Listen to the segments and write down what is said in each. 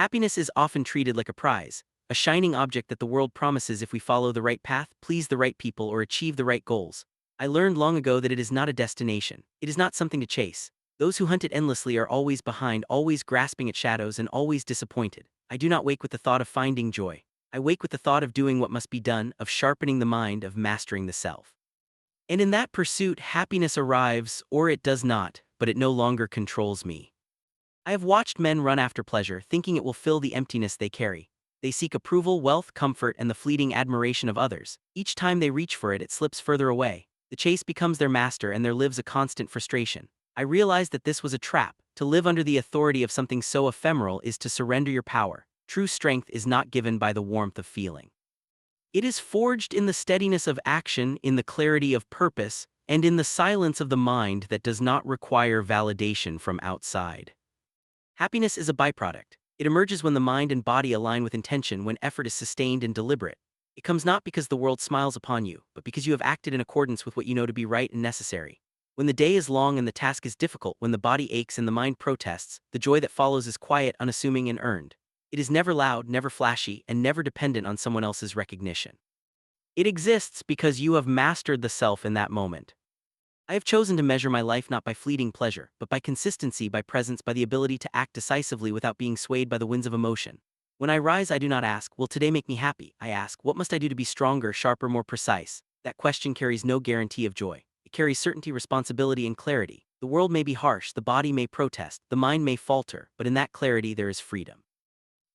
Happiness is often treated like a prize, a shining object that the world promises if we follow the right path, please the right people, or achieve the right goals. I learned long ago that it is not a destination. It is not something to chase. Those who hunt it endlessly are always behind, always grasping at shadows, and always disappointed. I do not wake with the thought of finding joy. I wake with the thought of doing what must be done, of sharpening the mind, of mastering the self. And in that pursuit, happiness arrives, or it does not, but it no longer controls me. I have watched men run after pleasure, thinking it will fill the emptiness they carry. They seek approval, wealth, comfort, and the fleeting admiration of others. Each time they reach for it, it slips further away. The chase becomes their master, and there lives a constant frustration. I realized that this was a trap. To live under the authority of something so ephemeral is to surrender your power. True strength is not given by the warmth of feeling. It is forged in the steadiness of action, in the clarity of purpose, and in the silence of the mind that does not require validation from outside. Happiness is a byproduct. It emerges when the mind and body align with intention, when effort is sustained and deliberate. It comes not because the world smiles upon you, but because you have acted in accordance with what you know to be right and necessary. When the day is long and the task is difficult, when the body aches and the mind protests, the joy that follows is quiet, unassuming, and earned. It is never loud, never flashy, and never dependent on someone else's recognition. It exists because you have mastered the self in that moment. I have chosen to measure my life not by fleeting pleasure, but by consistency, by presence, by the ability to act decisively without being swayed by the winds of emotion. When I rise, I do not ask, will today make me happy? I ask, what must I do to be stronger, sharper, more precise? That question carries no guarantee of joy. It carries certainty, responsibility, and clarity. The world may be harsh, the body may protest, the mind may falter, but in that clarity there is freedom.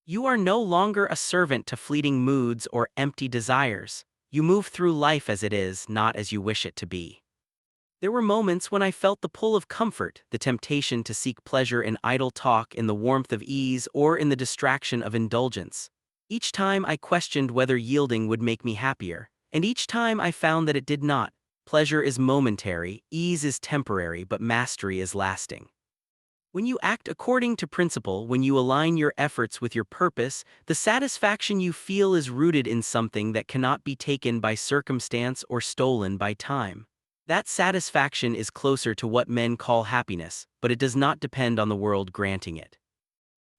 You are no longer a servant to fleeting moods or empty desires. You move through life as it is, not as you wish it to be. There were moments when I felt the pull of comfort, the temptation to seek pleasure in idle talk, in the warmth of ease, or in the distraction of indulgence. Each time I questioned whether yielding would make me happier, and each time I found that it did not. Pleasure is momentary, ease is temporary, but mastery is lasting. When you act according to principle, when you align your efforts with your purpose, the satisfaction you feel is rooted in something that cannot be taken by circumstance or stolen by time. That satisfaction is closer to what men call happiness, but it does not depend on the world granting it.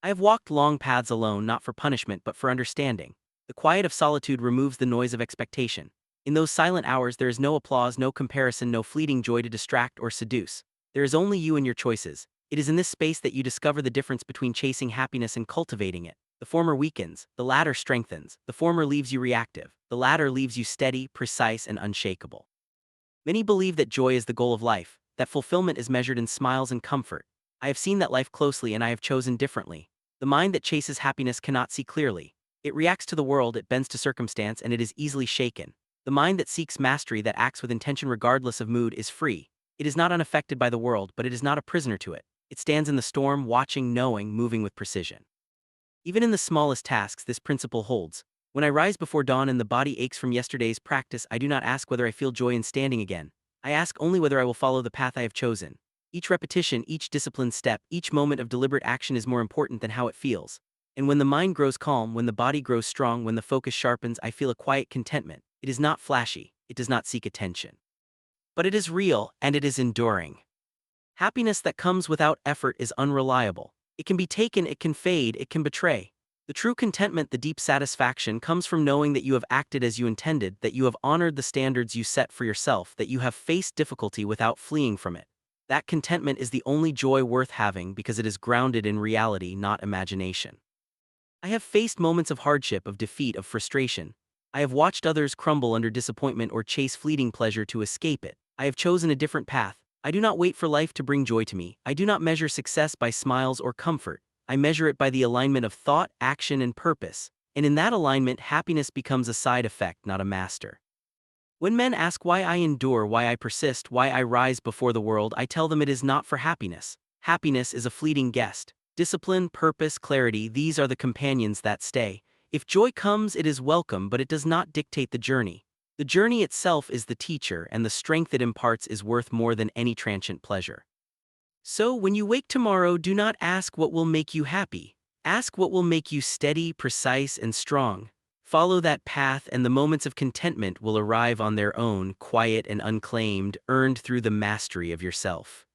I have walked long paths alone, not for punishment but for understanding. The quiet of solitude removes the noise of expectation. In those silent hours there is no applause, no comparison, no fleeting joy to distract or seduce. There is only you and your choices. It is in this space that you discover the difference between chasing happiness and cultivating it. The former weakens, the latter strengthens. The former leaves you reactive, the latter leaves you steady, precise, and unshakable. Many believe that joy is the goal of life, that fulfillment is measured in smiles and comfort. I have seen that life closely and I have chosen differently. The mind that chases happiness cannot see clearly. It reacts to the world, it bends to circumstance, and it is easily shaken. The mind that seeks mastery, that acts with intention regardless of mood, is free. It is not unaffected by the world, but it is not a prisoner to it. It stands in the storm, watching, knowing, moving with precision. Even in the smallest tasks, this principle holds. When I rise before dawn and the body aches from yesterday's practice, I do not ask whether I feel joy in standing again. I ask only whether I will follow the path I have chosen. Each repetition, each disciplined step, each moment of deliberate action is more important than how it feels. And when the mind grows calm, when the body grows strong, when the focus sharpens, I feel a quiet contentment. It is not flashy, it does not seek attention. But it is real, and it is enduring. Happiness that comes without effort is unreliable. It can be taken, it can fade, it can betray. The true contentment, the deep satisfaction, comes from knowing that you have acted as you intended, that you have honored the standards you set for yourself, that you have faced difficulty without fleeing from it. That contentment is the only joy worth having because it is grounded in reality, not imagination. I have faced moments of hardship, of defeat, of frustration. I have watched others crumble under disappointment or chase fleeting pleasure to escape it. I have chosen a different path. I do not wait for life to bring joy to me. I do not measure success by smiles or comfort. I measure it by the alignment of thought, action, and purpose. And in that alignment, happiness becomes a side effect, not a master. When men ask why I endure, why I persist, why I rise before the world, I tell them it is not for happiness. Happiness is a fleeting guest. Discipline, purpose, clarity, these are the companions that stay. If joy comes, it is welcome, but it does not dictate the journey. The journey itself is the teacher, and the strength it imparts is worth more than any transient pleasure. So when you wake tomorrow, do not ask what will make you happy. Ask what will make you steady, precise, and strong. Follow that path and the moments of contentment will arrive on their own, quiet and unclaimed, earned through the mastery of yourself.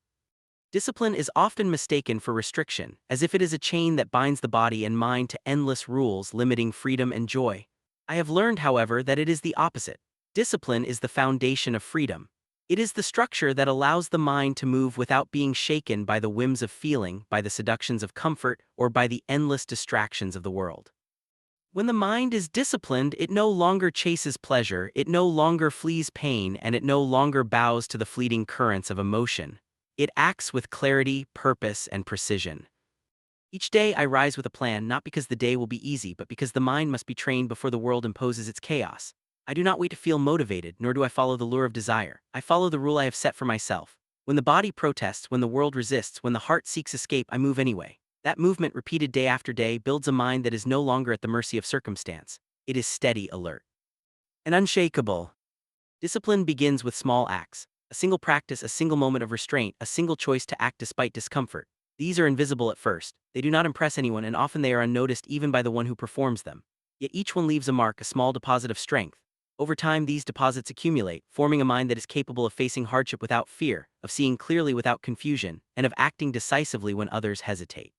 Discipline is often mistaken for restriction, as if it is a chain that binds the body and mind to endless rules limiting freedom and joy. I have learned, however, that it is the opposite. Discipline is the foundation of freedom. It is the structure that allows the mind to move without being shaken by the whims of feeling, by the seductions of comfort, or by the endless distractions of the world. When the mind is disciplined, it no longer chases pleasure, it no longer flees pain, and it no longer bows to the fleeting currents of emotion. It acts with clarity, purpose, and precision. Each day I rise with a plan, not because the day will be easy, but because the mind must be trained before the world imposes its chaos. I do not wait to feel motivated, nor do I follow the lure of desire. I follow the rule I have set for myself. When the body protests, when the world resists, when the heart seeks escape, I move anyway. That movement, repeated day after day, builds a mind that is no longer at the mercy of circumstance. It is steady, alert, and unshakable. Discipline begins with small acts. A single practice, a single moment of restraint, a single choice to act despite discomfort. These are invisible at first. They do not impress anyone, and often they are unnoticed even by the one who performs them. Yet each one leaves a mark, a small deposit of strength. Over time, these deposits accumulate, forming a mind that is capable of facing hardship without fear, of seeing clearly without confusion, and of acting decisively when others hesitate.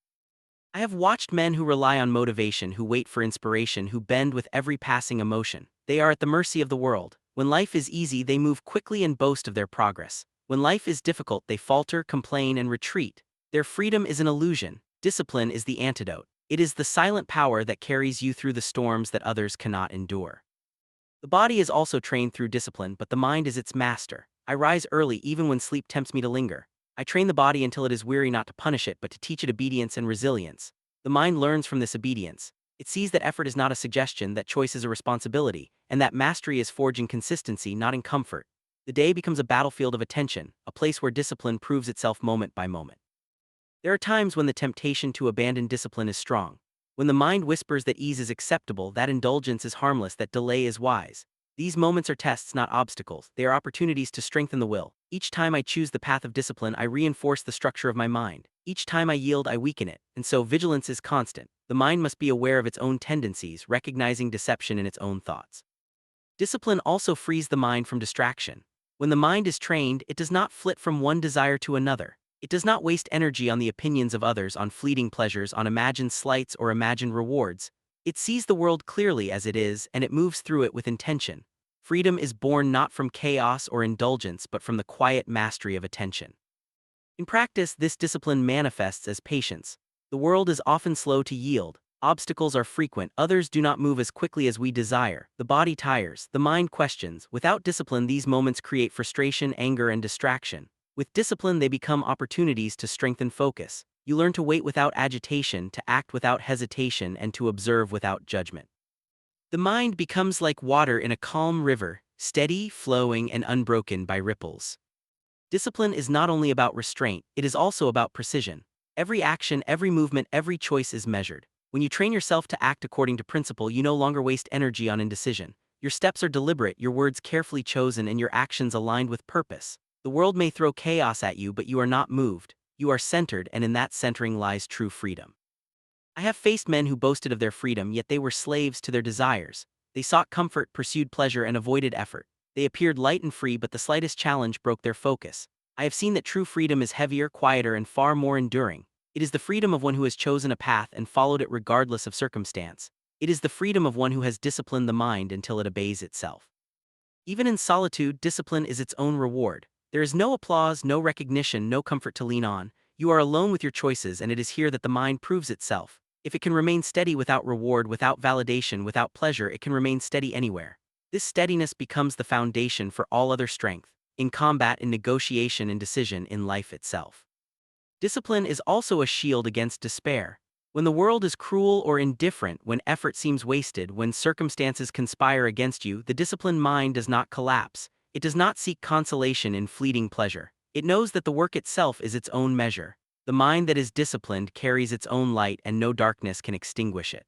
I have watched men who rely on motivation, who wait for inspiration, who bend with every passing emotion. They are at the mercy of the world. When life is easy, they move quickly and boast of their progress. When life is difficult, they falter, complain, and retreat. Their freedom is an illusion. Discipline is the antidote. It is the silent power that carries you through the storms that others cannot endure. The body is also trained through discipline, but the mind is its master. I rise early even when sleep tempts me to linger. I train the body until it is weary, not to punish it, but to teach it obedience and resilience. The mind learns from this obedience. It sees that effort is not a suggestion, that choice is a responsibility, and that mastery is forged in consistency, not in comfort. The day becomes a battlefield of attention, a place where discipline proves itself moment by moment. There are times when the temptation to abandon discipline is strong. When the mind whispers that ease is acceptable, that indulgence is harmless, that delay is wise. These moments are tests, not obstacles. They are opportunities to strengthen the will. Each time I choose the path of discipline, I reinforce the structure of my mind. Each time I yield, I weaken it. And so vigilance is constant. The mind must be aware of its own tendencies, recognizing deception in its own thoughts. Discipline also frees the mind from distraction. When the mind is trained, it does not flit from one desire to another. It does not waste energy on the opinions of others, on fleeting pleasures, on imagined slights or imagined rewards. It sees the world clearly as it is, and it moves through it with intention. Freedom is born not from chaos or indulgence, but from the quiet mastery of attention. In practice, this discipline manifests as patience. The world is often slow to yield. Obstacles are frequent, others do not move as quickly as we desire. The body tires, the mind questions. Without discipline, these moments create frustration, anger, and distraction. With discipline, they become opportunities to strengthen focus. You learn to wait without agitation, to act without hesitation, and to observe without judgment. The mind becomes like water in a calm river, steady, flowing, and unbroken by ripples. Discipline is not only about restraint, it is also about precision. Every action, every movement, every choice is measured. When you train yourself to act according to principle, you no longer waste energy on indecision. Your steps are deliberate, your words carefully chosen, and your actions aligned with purpose. The world may throw chaos at you, but you are not moved. You are centered, and in that centering lies true freedom. I have faced men who boasted of their freedom, yet they were slaves to their desires. They sought comfort, pursued pleasure, and avoided effort. They appeared light and free, but the slightest challenge broke their focus. I have seen that true freedom is heavier, quieter, and far more enduring. It is the freedom of one who has chosen a path and followed it regardless of circumstance. It is the freedom of one who has disciplined the mind until it obeys itself. Even in solitude, discipline is its own reward. There is no applause, no recognition, no comfort to lean on. You are alone with your choices, and it is here that the mind proves itself. If it can remain steady without reward, without validation, without pleasure, it can remain steady anywhere. This steadiness becomes the foundation for all other strength, in combat, in negotiation, in decision, in life itself. Discipline is also a shield against despair. When the world is cruel or indifferent, when effort seems wasted, when circumstances conspire against you, the disciplined mind does not collapse. It does not seek consolation in fleeting pleasure. It knows that the work itself is its own measure. The mind that is disciplined carries its own light, and no darkness can extinguish it.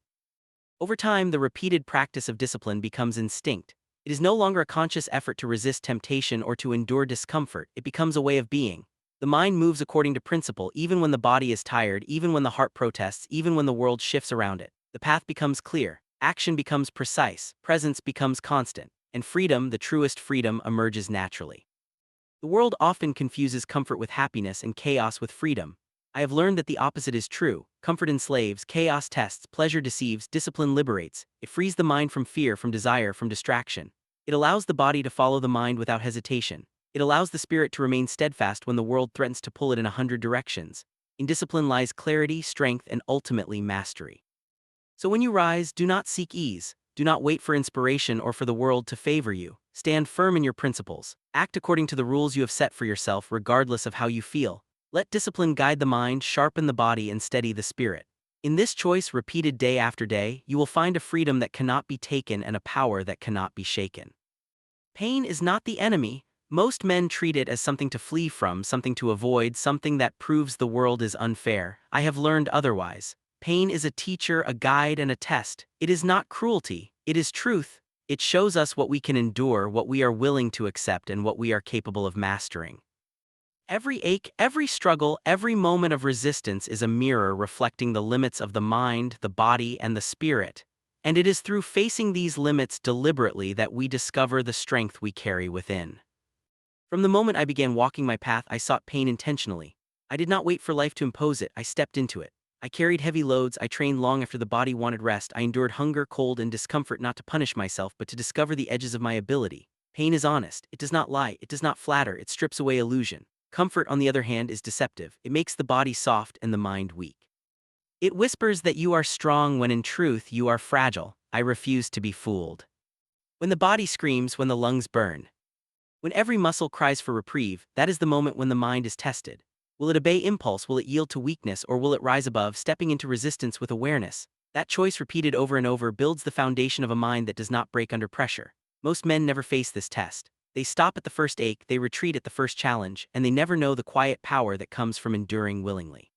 Over time, the repeated practice of discipline becomes instinct. It is no longer a conscious effort to resist temptation or to endure discomfort. It becomes a way of being. The mind moves according to principle, even when the body is tired, even when the heart protests, even when the world shifts around it. The path becomes clear, action becomes precise, presence becomes constant, and freedom, the truest freedom, emerges naturally. The world often confuses comfort with happiness and chaos with freedom. I have learned that the opposite is true. Comfort enslaves, chaos tests, pleasure deceives, discipline liberates. It frees the mind from fear, from desire, from distraction. It allows the body to follow the mind without hesitation. It allows the spirit to remain steadfast when the world threatens to pull it in 100 directions. In discipline lies clarity, strength, and ultimately mastery. So when you rise, do not seek ease. Do not wait for inspiration or for the world to favor you. Stand firm in your principles. Act according to the rules you have set for yourself, regardless of how you feel. Let discipline guide the mind, sharpen the body, and steady the spirit. In this choice, repeated day after day, you will find a freedom that cannot be taken and a power that cannot be shaken. Pain is not the enemy. Most men treat it as something to flee from, something to avoid, something that proves the world is unfair. I have learned otherwise. Pain is a teacher, a guide, and a test. It is not cruelty. It is truth. It shows us what we can endure, what we are willing to accept, and what we are capable of mastering. Every ache, every struggle, every moment of resistance is a mirror reflecting the limits of the mind, the body, and the spirit. And it is through facing these limits deliberately that we discover the strength we carry within. From the moment I began walking my path, I sought pain intentionally. I did not wait for life to impose it, I stepped into it. I carried heavy loads, I trained long after the body wanted rest, I endured hunger, cold, and discomfort not to punish myself but to discover the edges of my ability. Pain is honest, it does not lie, it does not flatter, it strips away illusion. Comfort, on the other hand, is deceptive. It makes the body soft and the mind weak. It whispers that you are strong when in truth you are fragile. I refuse to be fooled. When the body screams, when the lungs burn, when every muscle cries for reprieve, that is the moment when the mind is tested. Will it obey impulse, will it yield to weakness, or will it rise above, stepping into resistance with awareness? That choice, repeated over and over, builds the foundation of a mind that does not break under pressure. Most men never face this test. They stop at the first ache, they retreat at the first challenge, and they never know the quiet power that comes from enduring willingly.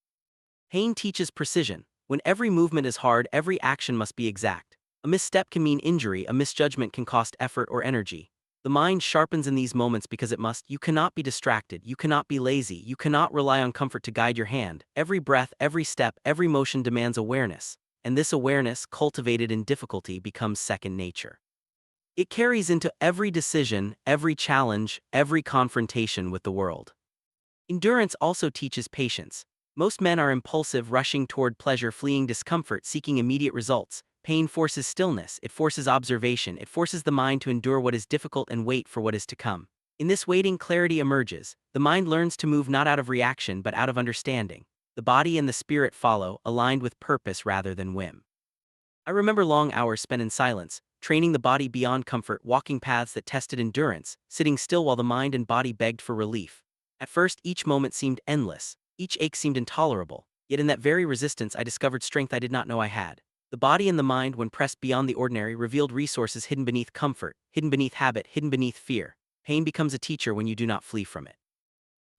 Pain teaches precision. When every movement is hard, every action must be exact. A misstep can mean injury, a misjudgment can cost effort or energy. The mind sharpens in these moments because it must. You cannot be distracted, you cannot be lazy, you cannot rely on comfort to guide your hand. Every breath, every step, every motion demands awareness, and this awareness, cultivated in difficulty, becomes second nature. It carries into every decision, every challenge, every confrontation with the world. Endurance also teaches patience. Most men are impulsive, rushing toward pleasure, fleeing discomfort, seeking immediate results. Pain forces stillness, it forces observation, it forces the mind to endure what is difficult and wait for what is to come. In this waiting, clarity emerges. The mind learns to move not out of reaction but out of understanding. The body and the spirit follow, aligned with purpose rather than whim. I remember long hours spent in silence, training the body beyond comfort, walking paths that tested endurance, sitting still while the mind and body begged for relief. At first, each moment seemed endless, each ache seemed intolerable, yet in that very resistance I discovered strength I did not know I had. The body and the mind, when pressed beyond the ordinary, revealed resources hidden beneath comfort, hidden beneath habit, hidden beneath fear. Pain becomes a teacher when you do not flee from it.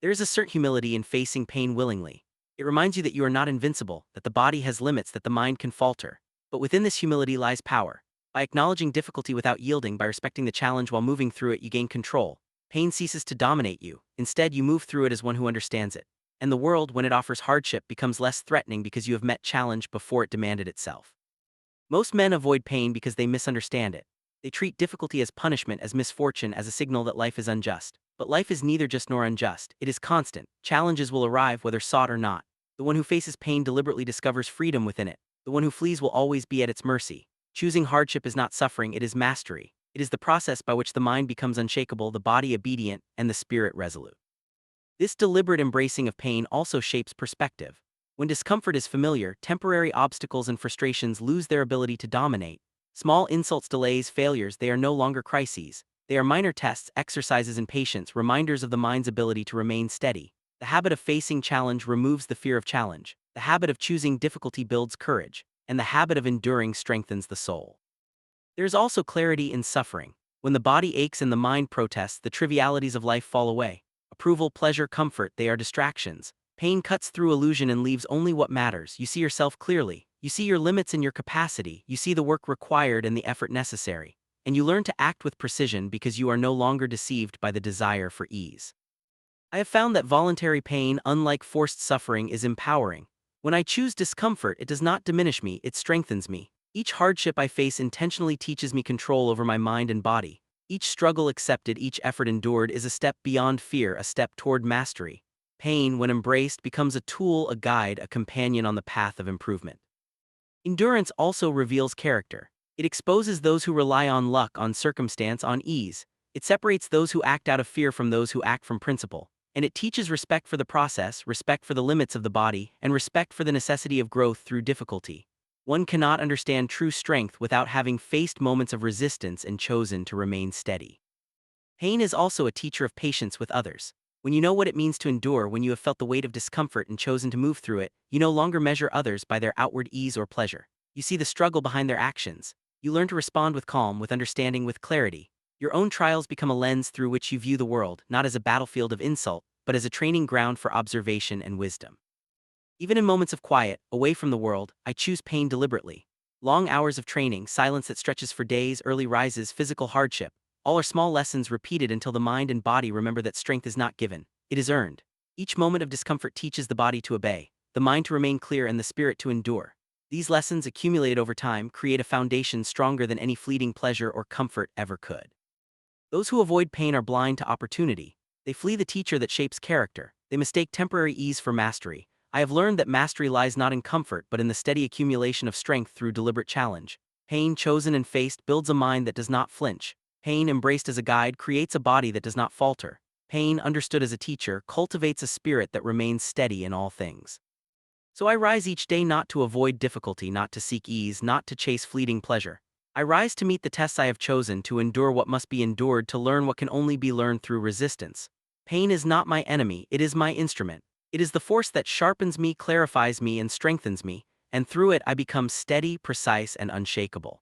There is a certain humility in facing pain willingly. It reminds you that you are not invincible, that the body has limits, that the mind can falter. But within this humility lies power. By acknowledging difficulty without yielding, by respecting the challenge while moving through it, you gain control. Pain ceases to dominate you. Instead, you move through it as one who understands it. And the world, when it offers hardship, becomes less threatening because you have met challenge before it demanded itself. Most men avoid pain because they misunderstand it. They treat difficulty as punishment, as misfortune, as a signal that life is unjust. But life is neither just nor unjust. It is constant. Challenges will arrive whether sought or not. The one who faces pain deliberately discovers freedom within it. The one who flees will always be at its mercy. Choosing hardship is not suffering, it is mastery. It is the process by which the mind becomes unshakable, the body obedient, and the spirit resolute. This deliberate embracing of pain also shapes perspective. When discomfort is familiar, temporary obstacles and frustrations lose their ability to dominate. Small insults, delays, failures, they are no longer crises. They are minor tests, exercises in patience, reminders of the mind's ability to remain steady. The habit of facing challenge removes the fear of challenge. The habit of choosing difficulty builds courage, and the habit of enduring strengthens the soul. There is also clarity in suffering. When the body aches and the mind protests, the trivialities of life fall away. Approval, pleasure, comfort, they are distractions. Pain cuts through illusion and leaves only what matters. You see yourself clearly. You see your limits and your capacity. You see the work required and the effort necessary. And you learn to act with precision because you are no longer deceived by the desire for ease. I have found that voluntary pain, unlike forced suffering, is empowering. When I choose discomfort, it does not diminish me, it strengthens me. Each hardship I face intentionally teaches me control over my mind and body. Each struggle accepted, each effort endured is a step beyond fear, a step toward mastery. Pain, when embraced, becomes a tool, a guide, a companion on the path of improvement. Endurance also reveals character. It exposes those who rely on luck, on circumstance, on ease. It separates those who act out of fear from those who act from principle. And it teaches respect for the process, respect for the limits of the body, and respect for the necessity of growth through difficulty. One cannot understand true strength without having faced moments of resistance and chosen to remain steady. Pain is also a teacher of patience with others. When you know what it means to endure, when you have felt the weight of discomfort and chosen to move through it, you no longer measure others by their outward ease or pleasure. You see the struggle behind their actions. You learn to respond with calm, with understanding, with clarity. Your own trials become a lens through which you view the world, not as a battlefield of insult, but as a training ground for observation and wisdom. Even in moments of quiet, away from the world, I choose pain deliberately. Long hours of training, silence that stretches for days, early rises, physical hardship, all are small lessons repeated until the mind and body remember that strength is not given, it is earned. Each moment of discomfort teaches the body to obey, the mind to remain clear, and the spirit to endure. These lessons, accumulated over time, create a foundation stronger than any fleeting pleasure or comfort ever could. Those who avoid pain are blind to opportunity. They flee the teacher that shapes character. They mistake temporary ease for mastery. I have learned that mastery lies not in comfort but in the steady accumulation of strength through deliberate challenge. Pain chosen and faced builds a mind that does not flinch. Pain embraced as a guide creates a body that does not falter. Pain understood as a teacher cultivates a spirit that remains steady in all things. So I rise each day not to avoid difficulty, not to seek ease, not to chase fleeting pleasure. I rise to meet the tests I have chosen, to endure what must be endured, to learn what can only be learned through resistance. Pain is not my enemy, it is my instrument. It is the force that sharpens me, clarifies me, and strengthens me, and through it I become steady, precise, and unshakable.